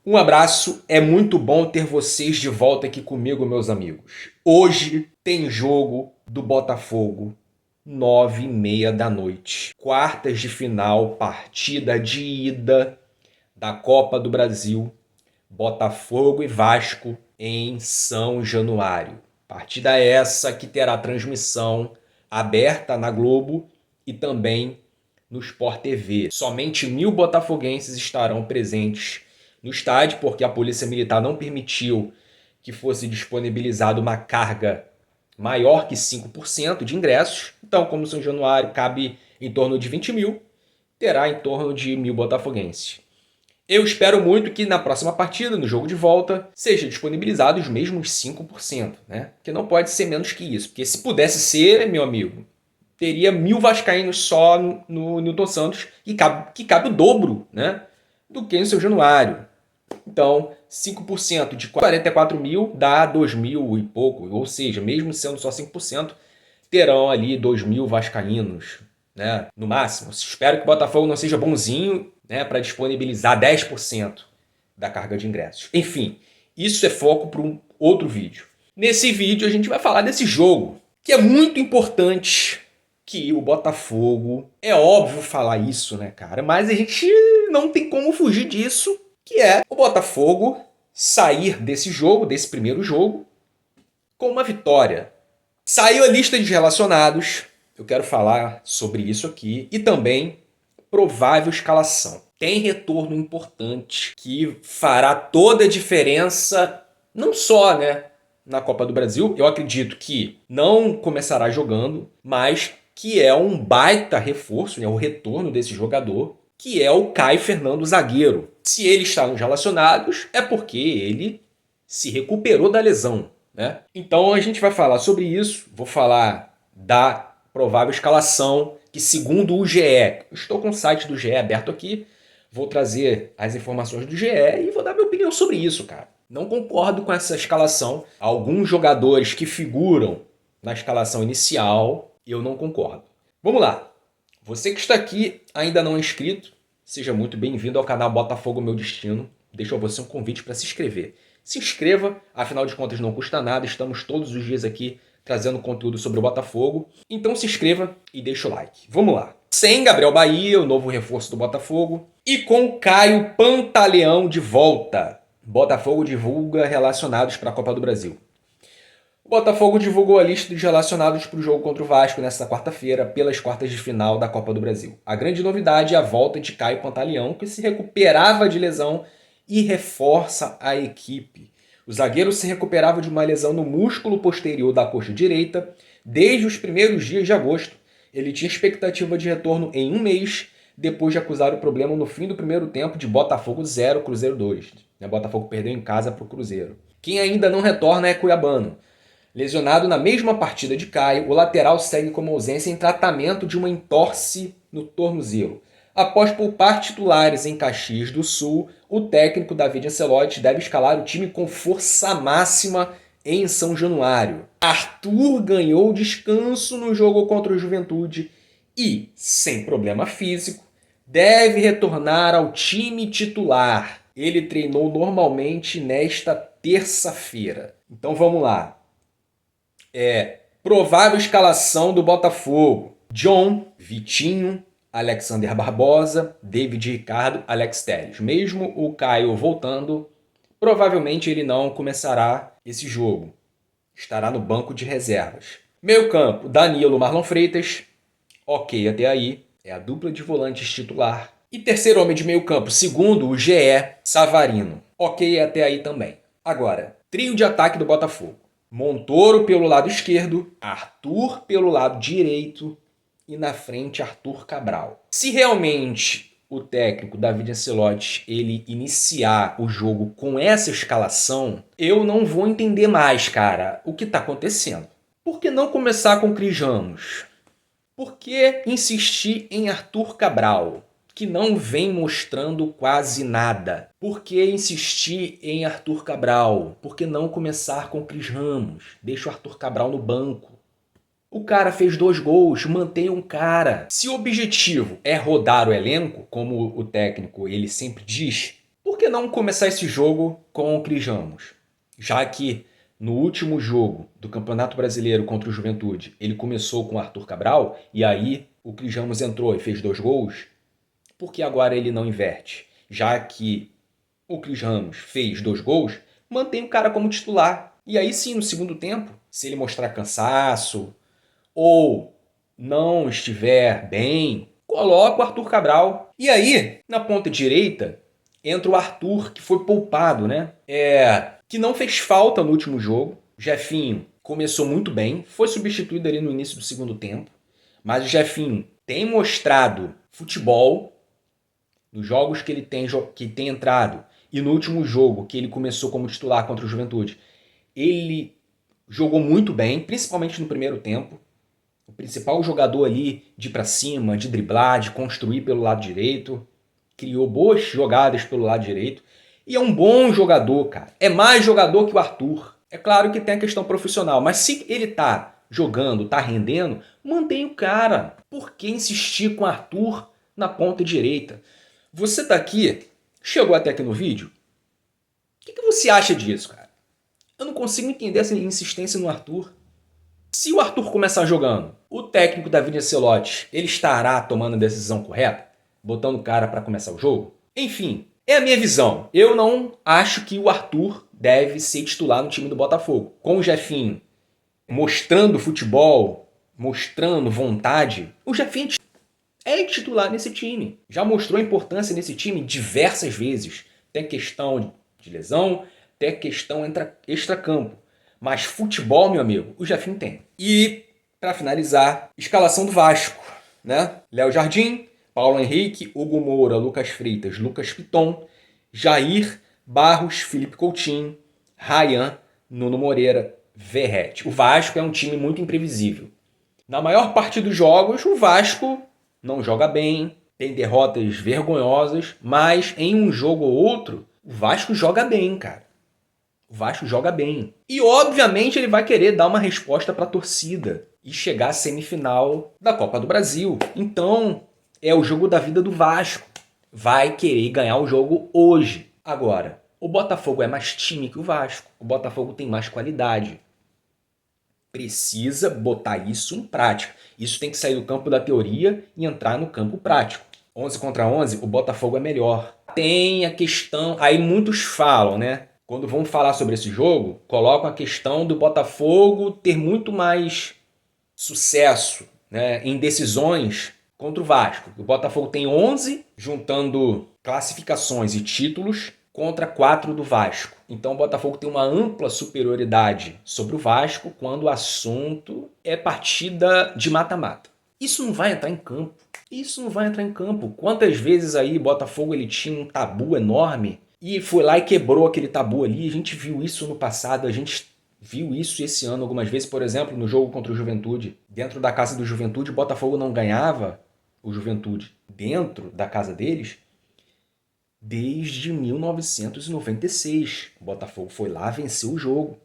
Um abraço, é muito bom ter vocês de volta aqui comigo, meus amigos. Hoje tem jogo do Botafogo, 9h30 da noite. Quartas de final, partida de ida da Copa do Brasil, Botafogo e Vasco em São Januário. Partida essa que terá transmissão aberta na Globo e também no Sport TV. Somente 1.000 botafoguenses estarão presentes no estádio, porque a Polícia Militar não permitiu que fosse disponibilizada uma carga maior que 5% de ingressos. Então, como São Januário cabe em torno de 20.000, terá em torno de 1.000 botafoguenses. Eu espero muito que na próxima partida, no jogo de volta, seja disponibilizado os mesmos 5%, né? Que não pode ser menos que isso. Porque se pudesse ser, meu amigo, teria 1.000 vascaínos só no Newton Santos, que cabe o dobro, né, do que no São Januário. Então, 5% de 44.000 dá 2.000 e pouco. Ou seja, mesmo sendo só 5%, terão ali 2.000 vascaínos, né, no máximo. Espero que o Botafogo não seja bonzinho, né, para disponibilizar 10% da carga de ingressos. Enfim, isso é foco para um outro vídeo. Nesse vídeo a gente vai falar desse jogo, que é muito importante, que o Botafogo... É óbvio falar isso, né, cara? Mas a gente não tem como fugir disso, que é o Botafogo sair desse jogo, desse primeiro jogo, com uma vitória. Saiu a lista de relacionados, eu quero falar sobre isso aqui, e também provável escalação. Tem retorno importante que fará toda a diferença, não só, né, na Copa do Brasil. Eu acredito que não começará jogando, mas que é um baita reforço, né, o retorno desse jogador, que é o Caio Fernando, zagueiro. Se ele está nos relacionados, é porque ele se recuperou da lesão, né? Então a gente vai falar sobre isso, vou falar da provável escalação, que segundo o GE, estou com o site do GE aberto aqui, vou trazer as informações do GE e vou dar minha opinião sobre isso, cara. Não concordo com essa escalação. Alguns jogadores que figuram na escalação inicial, eu não concordo. Vamos lá. Você que está aqui ainda não é inscrito, seja muito bem-vindo ao canal Botafogo Meu Destino. Deixo a você um convite para se inscrever. Se inscreva, afinal de contas não custa nada, estamos todos os dias aqui trazendo conteúdo sobre o Botafogo. Então se inscreva e deixa o like. Vamos lá. Sem Gabriel Bahia, o novo reforço do Botafogo, e com Caio Pantaleão de volta. Botafogo divulga relacionados para a Copa do Brasil. O Botafogo divulgou a lista dos relacionados para o jogo contra o Vasco nesta quarta-feira, pelas quartas de final da Copa do Brasil. A grande novidade é a volta de Caio Pantaleão, que se recuperava de lesão e reforça a equipe. O zagueiro se recuperava de uma lesão no músculo posterior da coxa direita desde os primeiros dias de agosto. Ele tinha expectativa de retorno em um mês, depois de acusar o problema no fim do primeiro tempo de Botafogo 0, Cruzeiro 2. Botafogo perdeu em casa para o Cruzeiro. Quem ainda não retorna é Cuiabano. Lesionado na mesma partida de Caio, o lateral segue como ausência em tratamento de uma entorse no tornozelo. Após poupar titulares em Caxias do Sul, o técnico David Ancelotti deve escalar o time com força máxima em São Januário. Arthur ganhou descanso no jogo contra o Juventude e, sem problema físico, deve retornar ao time titular. Ele treinou normalmente nesta terça-feira. Então vamos lá. Provável escalação do Botafogo: John, Vitinho, Alexander Barbosa, David Ricardo, Alex Telles. Mesmo o Caio voltando, provavelmente ele não começará esse jogo. Estará no banco de reservas. Meio campo: Danilo, Marlon Freitas. Ok até aí. É a dupla de volantes titular. E terceiro homem de meio campo, segundo o GE, Savarino. Ok até aí também. Agora, trio de ataque do Botafogo: Montoro pelo lado esquerdo, Arthur pelo lado direito e na frente Arthur Cabral. Se realmente o técnico David Ancelotti ele iniciar o jogo com essa escalação, eu não vou entender mais, cara, o que está acontecendo. Por que não começar com Cris Ramos? Por que insistir em Arthur Cabral, que não vem mostrando quase nada? Por que insistir em Arthur Cabral? Por que não começar com Cris Ramos? Deixa o Arthur Cabral no banco. O cara fez 2 gols, mantenha um cara. Se o objetivo é rodar o elenco, como o técnico ele sempre diz, por que não começar esse jogo com o Cris Ramos? Já que no último jogo do Campeonato Brasileiro contra o Juventude, ele começou com o Arthur Cabral, e aí o Cris Ramos entrou e fez 2 gols, por que agora ele não inverte? Já que o Cris Ramos fez 2 gols, mantém o cara como titular. E aí sim, no segundo tempo, se ele mostrar cansaço ou não estiver bem, coloca o Arthur Cabral. E aí, na ponta direita, entra o Arthur, que foi poupado, né? Que não fez falta no último jogo. Jefinho começou muito bem, foi substituído ali no início do segundo tempo. Mas o Jefinho tem mostrado futebol nos jogos que ele tem entrado. E no último jogo, que ele começou como titular contra o Juventude, ele jogou muito bem, principalmente no primeiro tempo. O principal jogador ali de ir pra cima, de driblar, de construir pelo lado direito. Criou boas jogadas pelo lado direito. E é um bom jogador, cara. É mais jogador que o Arthur. É claro que tem a questão profissional, mas se ele tá jogando, tá rendendo, mantém o cara. Por que insistir com o Arthur na ponta direita? Você tá aqui, chegou até aqui no vídeo, o que você acha disso, cara? Eu não consigo entender essa insistência no Arthur. Se o Arthur começar jogando, o técnico David Ancelotti, ele estará tomando a decisão correta? Botando o cara para começar o jogo? Enfim, é a minha visão. Eu não acho que o Arthur deve ser titular no time do Botafogo. Com o Jefinho mostrando futebol, mostrando vontade, o Jefinho é titular nesse time. Já mostrou importância nesse time diversas vezes. Tem questão de lesão, tem questão extra-campo. Mas futebol, meu amigo, o Jefinho tem. E, para finalizar, escalação do Vasco, né? Léo Jardim, Paulo Henrique, Hugo Moura, Lucas Freitas, Lucas Piton, Jair, Barros, Felipe Coutinho, Ryan, Nuno Moreira, Verratti. O Vasco é um time muito imprevisível. Na maior parte dos jogos, o Vasco não joga bem, tem derrotas vergonhosas, mas em um jogo ou outro, o Vasco joga bem, cara. O Vasco joga bem. E, obviamente, ele vai querer dar uma resposta para a torcida e chegar à semifinal da Copa do Brasil. Então, é o jogo da vida do Vasco. Vai querer ganhar o jogo hoje. Agora, o Botafogo é mais time que o Vasco. O Botafogo tem mais qualidade. Precisa botar isso em prática. Isso tem que sair do campo da teoria e entrar no campo prático. 11 contra 11, o Botafogo é melhor. Tem a questão... Aí muitos falam, né? Quando vão falar sobre esse jogo, colocam a questão do Botafogo ter muito mais sucesso, né, em decisões contra o Vasco. O Botafogo tem 11, juntando classificações e títulos, contra 4 do Vasco. Então o Botafogo tem uma ampla superioridade sobre o Vasco quando o assunto é partida de mata-mata. Isso não vai entrar em campo. Isso não vai entrar em campo. Quantas vezes aí o Botafogo ele tinha um tabu enorme e foi lá e quebrou aquele tabu ali. A gente viu isso no passado, a gente viu isso esse ano algumas vezes. Por exemplo, no jogo contra o Juventude. Dentro da casa do Juventude, o Botafogo não ganhava o Juventude dentro da casa deles desde 1996. O Botafogo foi lá, venceu o jogo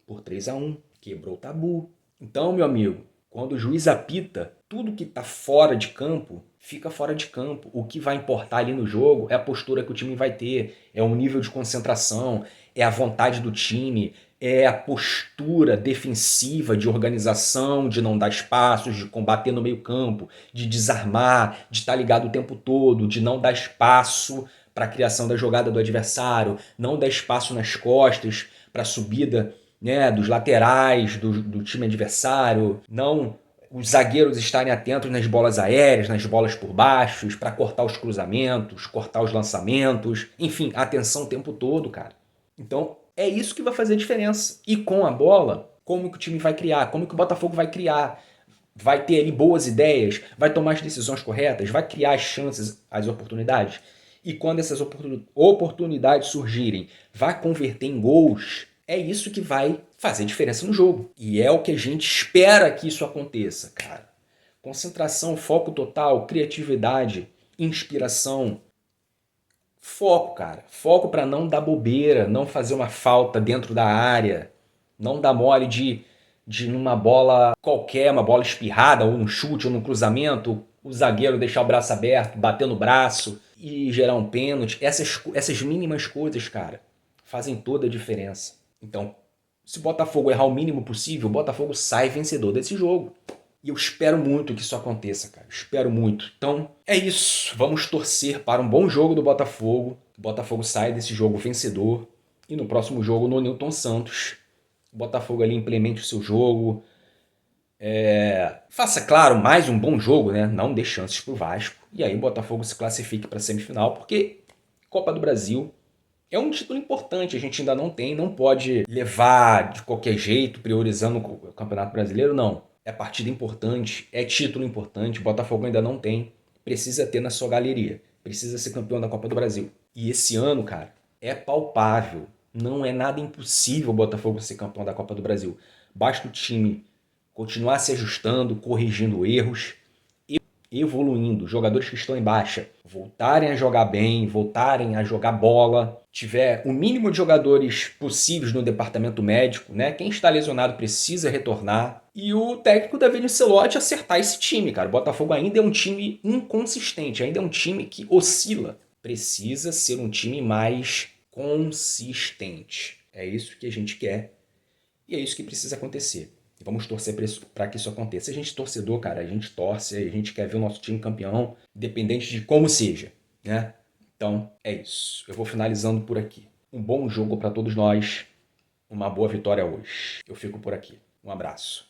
por 3-1, quebrou o tabu. Então, meu amigo, quando o juiz apita, tudo que está fora de campo fica fora de campo. O que vai importar ali no jogo é a postura que o time vai ter, é o nível de concentração, é a vontade do time, é a postura defensiva de organização, de não dar espaços, de combater no meio campo, de desarmar, de estar ligado o tempo todo, de não dar espaço para a criação da jogada do adversário, não dar espaço nas costas para a subida, né, dos laterais do time adversário, não os zagueiros estarem atentos nas bolas aéreas, nas bolas por baixo, para cortar os cruzamentos, cortar os lançamentos, enfim, atenção o tempo todo, cara. Então, é isso que vai fazer diferença. E com a bola, como que o time vai criar? Como que o Botafogo vai criar? Vai ter ali boas ideias? Vai tomar as decisões corretas? Vai criar as chances, as oportunidades? E quando essas oportunidades surgirem, vai converter em gols? É isso que vai fazer diferença no jogo. E é o que a gente espera que isso aconteça, cara. Concentração, foco total, criatividade, inspiração. Foco, cara. Foco para não dar bobeira, não fazer uma falta dentro da área, não dar mole de numa bola qualquer, uma bola espirrada, ou num chute, ou num cruzamento, o zagueiro deixar o braço aberto, bater no braço e gerar um pênalti. Essas mínimas coisas, cara, fazem toda a diferença. Então, se o Botafogo errar o mínimo possível, o Botafogo sai vencedor desse jogo. E eu espero muito que isso aconteça, cara. Espero muito. Então, é isso. Vamos torcer para um bom jogo do Botafogo. O Botafogo sai desse jogo vencedor. E no próximo jogo, no Newton Santos, o Botafogo ali implemente o seu jogo. Faça, claro, mais um bom jogo, né? Não dê chances pro Vasco. E aí o Botafogo se classifique para a semifinal, porque Copa do Brasil é um título importante, a gente ainda não tem, não pode levar de qualquer jeito, priorizando o Campeonato Brasileiro, não. É partida importante, é título importante, o Botafogo ainda não tem, precisa ter na sua galeria, precisa ser campeão da Copa do Brasil. E esse ano, cara, é palpável, não é nada impossível o Botafogo ser campeão da Copa do Brasil. Basta o time continuar se ajustando, corrigindo erros, evoluindo, jogadores que estão em baixa voltarem a jogar bem, voltarem a jogar bola, tiver o mínimo de jogadores possíveis no departamento médico, né? Quem está lesionado precisa retornar. E o técnico David Ancelotti acertar esse time, cara. O Botafogo ainda é um time inconsistente, ainda é um time que oscila. Precisa ser um time mais consistente. É isso que a gente quer e é isso que precisa acontecer. E vamos torcer para que isso aconteça. A gente torcedor, cara, a gente torce, a gente quer ver o nosso time campeão, independente de como seja, né? Então, é isso. Eu vou finalizando por aqui. Um bom jogo para todos nós, uma boa vitória hoje. Eu fico por aqui. Um abraço.